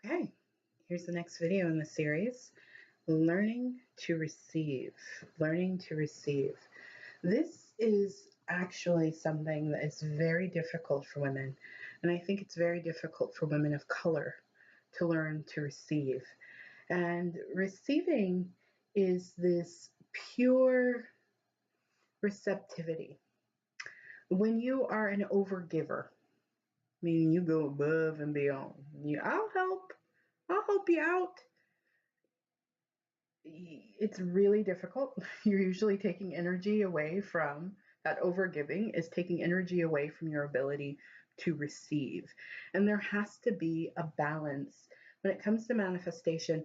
Okay, here's the next video in the series, Learning to Receive. Learning to Receive. This is actually something that is very difficult for women, and I think it's very difficult for women of color to learn to receive. And receiving is this pure receptivity. When you are an overgiver, meaning you go above and beyond, I'll help you out. It's really difficult. You're usually taking energy away from that overgiving, is taking energy away from your ability to receive. And there has to be a balance. When it comes to manifestation,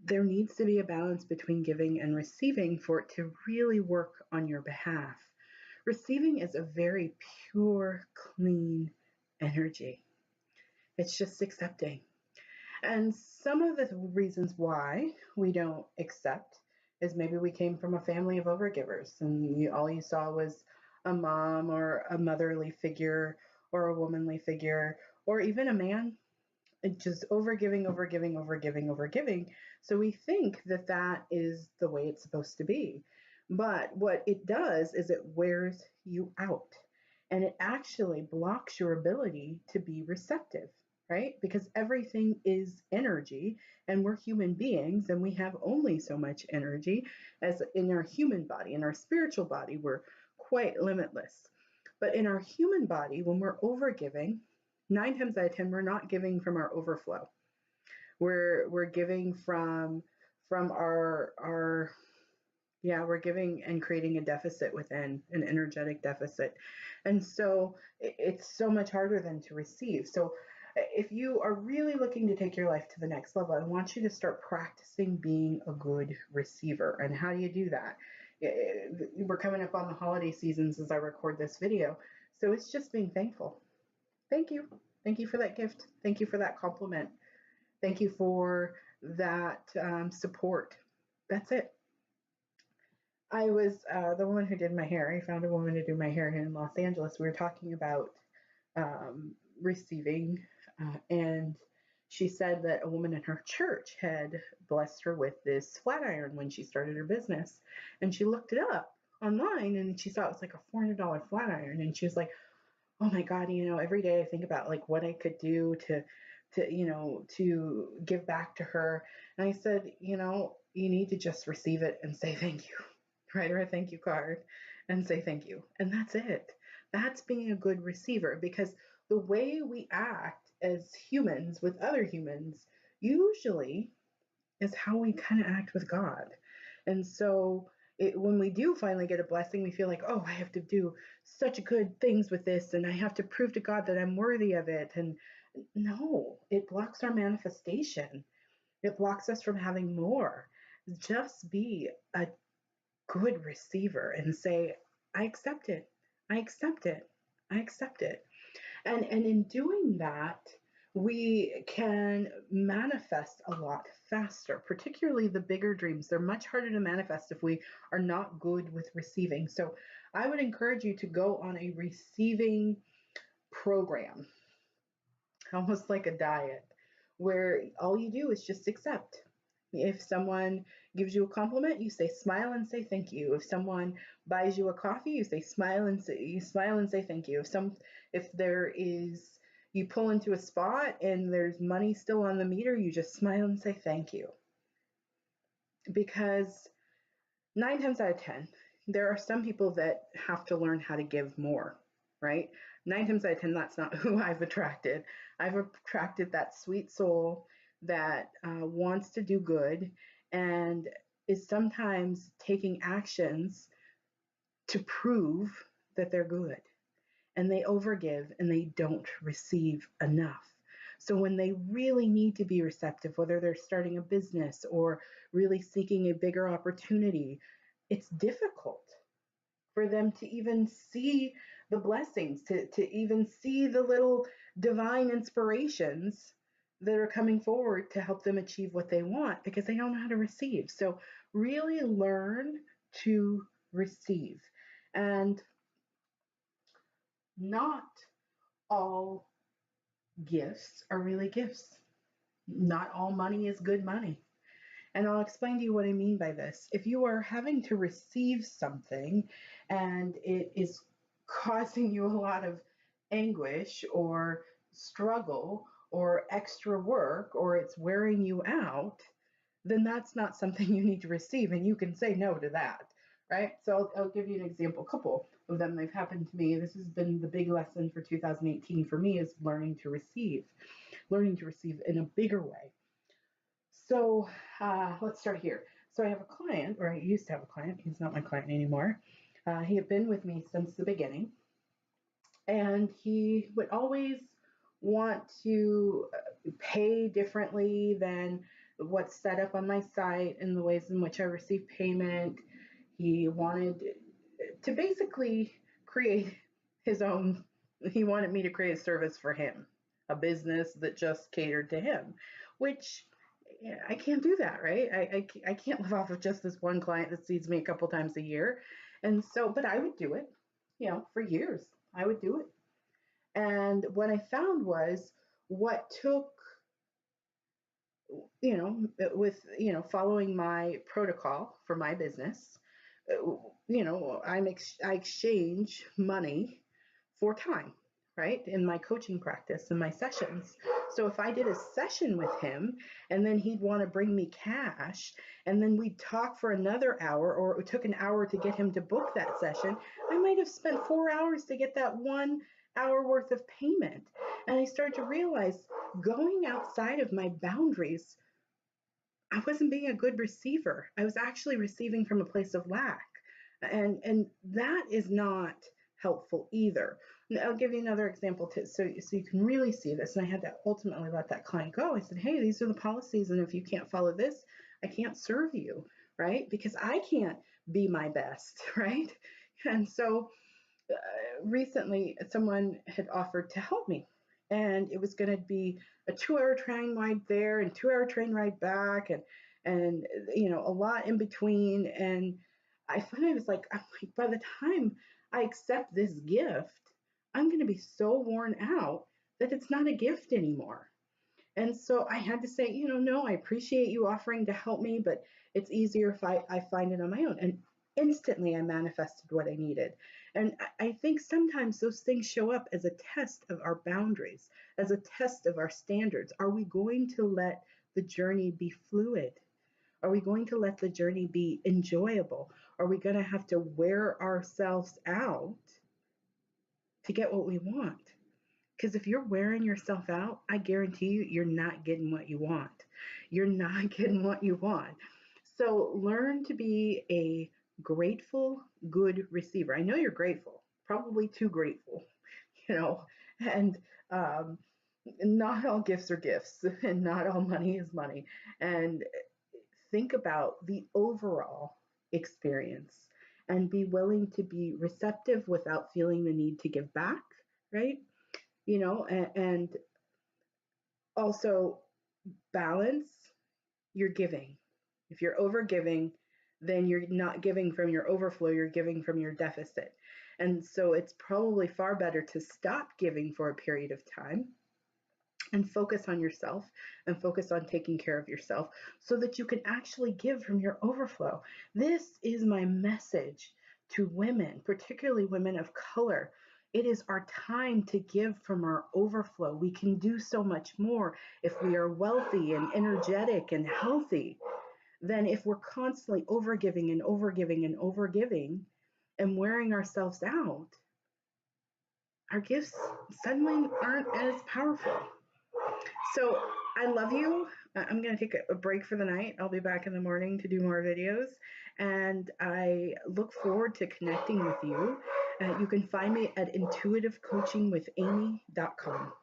there needs to be a balance between giving and receiving for it to really work on your behalf. Receiving is a very pure, clean energy. It's just accepting. And some of the reasons why we don't accept is maybe we came from a family of overgivers and all you saw was a mom or a motherly figure or a womanly figure or even a man just overgiving, overgiving, overgiving, overgiving. So we think that that is the way it's supposed to be. But what it does is it wears you out and it actually blocks your ability to be receptive, right? Because everything is energy and we're human beings and we have only so much energy as in our human body. In our spiritual body, we're quite limitless. But in our human body, when we're overgiving, 9 times out of 10, we're not giving from our overflow. We're giving from our we're giving and creating a deficit within, an energetic deficit. And so it's so much harder than to receive. So if you are really looking to take your life to the next level, I want you to start practicing being a good receiver. And how do you do that? We're coming up on the holiday seasons as I record this video. So it's just being thankful. Thank you. Thank you for that gift. Thank you for that compliment. Thank you for that support. That's it. I was the woman who did my hair. I found a woman to do my hair here in Los Angeles. We were talking about receiving, and she said that a woman in her church had blessed her with this flat iron when she started her business. And she looked it up online and she saw it was like a $400 flat iron. And she was like, oh my God, every day I think about like what I could do to give back to her. And I said, you need to just receive it and say thank you. Write her a thank you card and say thank you. And that's it. That's being a good receiver, because the way we act as humans with other humans usually is how we kind of act with God. And so when we do finally get a blessing, we feel like, oh, I have to do such good things with this and I have to prove to God that I'm worthy of it. And no, it blocks our manifestation. It blocks us from having more. Just be a good receiver and say, I accept it. I accept it. I accept it. And in doing that, we can manifest a lot faster, particularly the bigger dreams. They're much harder to manifest if we are not good with receiving. So I would encourage you to go on a receiving program, almost like a diet, where all you do is just accept. If someone gives you a compliment, you say smile and say thank you. If someone buys you a coffee, you say smile and say thank you. If there is, you pull into a spot and there's money still on the meter, you just smile and say thank you. Because 9 times out of 10, there are some people that have to learn how to give more, right? 9 times out of 10, that's not who I've attracted. I've attracted that sweet soul that wants to do good and is sometimes taking actions to prove that they're good. And they overgive and they don't receive enough. So when they really need to be receptive, whether they're starting a business or really seeking a bigger opportunity, it's difficult for them to even see the blessings, to even see the little divine inspirations that are coming forward to help them achieve what they want, because they don't know how to receive. So really learn to receive. And not all gifts are really gifts. Not all money is good money. And I'll explain to you what I mean by this. If you are having to receive something and it is causing you a lot of anguish or struggle or extra work, or it's wearing you out, then that's not something you need to receive. And you can say no to that, right? So I'll give you an example, a couple of them. They've happened to me. This has been the big lesson for 2018 for me, is learning to receive in a bigger way. So let's start here. So I have a client, or I used to have a client. He's not my client anymore. He had been with me since the beginning, and he would always want to pay differently than what's set up on my site and the ways in which I receive payment. He wanted to basically create his own, he wanted me to create a service for him, a business that just catered to him, which I can't do that, right? I can't live off of just this one client that sees me a couple times a year. And so, but I would do it, for years. I would do it. And what I found was what took, following my protocol for my business, I exchange money for time, right? In my coaching practice and my sessions. So if I did a session with him and then he'd want to bring me cash and then we'd talk for another hour, or it took an hour to get him to book that session, I might have spent 4 hours to get that 1 hour worth of payment. And I started to realize, going outside of my boundaries, I wasn't being a good receiver. I was actually receiving from a place of lack. And that is not helpful either. And I'll give you another example so you can really see this. And I had to ultimately let that client go. I said, hey, these are the policies, and if you can't follow this, I can't serve you, right? Because I can't be my best, right? And so recently someone had offered to help me, and it was going to be a 2 hour train ride there and 2 hour train ride back, and a lot in between. And I finally was like, by the time I accept this gift, I'm going to be so worn out that it's not a gift anymore. And so I had to say, no, I appreciate you offering to help me, but it's easier if I find it on my own. And instantly I manifested what I needed. And I think sometimes those things show up as a test of our boundaries, as a test of our standards. Are we going to let the journey be fluid? Are we going to let the journey be enjoyable? Are we going to have to wear ourselves out to get what we want? Because if you're wearing yourself out, I guarantee you're not getting what you want. You're not getting what you want. So learn to be a grateful, good receiver. I know you're grateful, probably too grateful, and not all gifts are gifts, and not all money is money. And think about the overall experience and be willing to be receptive without feeling the need to give back, right? And also balance your giving. If you're over giving, then you're not giving from your overflow, you're giving from your deficit. And so it's probably far better to stop giving for a period of time and focus on yourself and focus on taking care of yourself so that you can actually give from your overflow. This is my message to women, particularly women of color. It is our time to give from our overflow. We can do so much more if we are wealthy and energetic and healthy than if we're constantly overgiving and overgiving and overgiving and wearing ourselves out. Our gifts suddenly aren't as powerful. So I love you. I'm going to take a break for the night. I'll be back in the morning to do more videos. And I look forward to connecting with you. You can find me at intuitivecoachingwithamy.com.